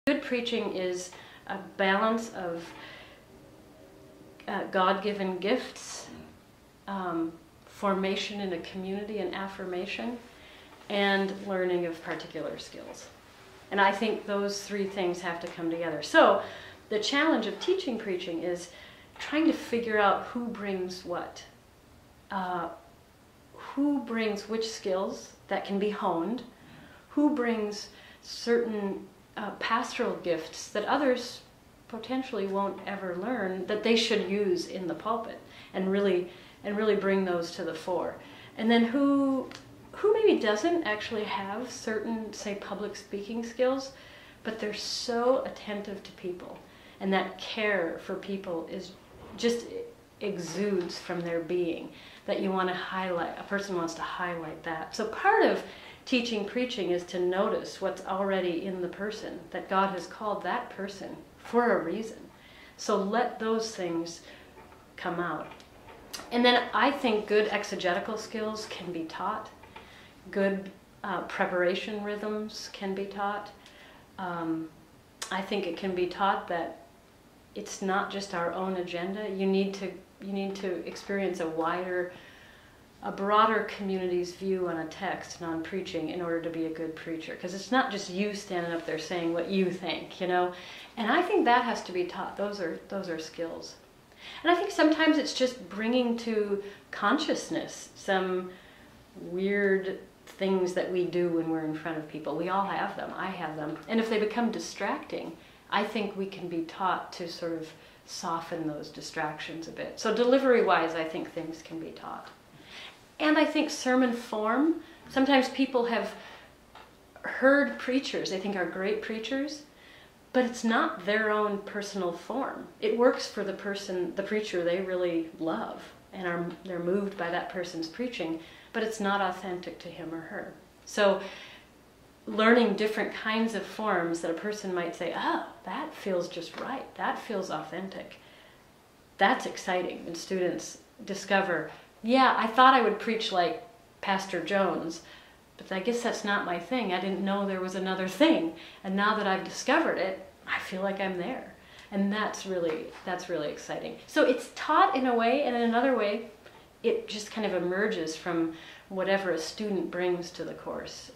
Good preaching is a balance of God-given gifts, formation in a community and affirmation, and learning of particular skills. And I think those three things have to come together. So the challenge of teaching preaching is trying to figure out who brings what. Who brings which skills that can be honed, who brings certain pastoral gifts that others potentially won't ever learn that they should use in the pulpit, and really bring those to the fore. And then who maybe doesn't actually have certain, say, public speaking skills, but they're so attentive to people, and that care for people is just exudes from their being, that you want to highlight, a person wants to highlight that. So part of teaching preaching is to notice what's already in the person, that God has called that person for a reason. So let those things come out. And then I think good exegetical skills can be taught. Good preparation rhythms can be taught. I think it can be taught that it's not just our own agenda. You need to experience a broader community's view on a text and on preaching in order to be a good preacher. Because it's not just you standing up there saying what you think, you know. And I think that has to be taught. Those are skills. And I think sometimes it's just bringing to consciousness some weird things that we do when we're in front of people. We all have them. I have them. And if they become distracting, I think we can be taught to sort of soften those distractions a bit. So delivery-wise, I think things can be taught. And I think sermon form, sometimes people have heard preachers they think are great preachers, but it's not their own personal form. It works for the preacher they really love, and they're moved by that person's preaching, but it's not authentic to him or her. So learning different kinds of forms that a person might say, oh, that feels just right, that feels authentic. That's exciting when students discover, yeah, I thought I would preach like Pastor Jones, but I guess that's not my thing. I didn't know there was another thing. And now that I've discovered it, I feel like I'm there. And that's really exciting. So it's taught in a way, and in another way, it just kind of emerges from whatever a student brings to the course.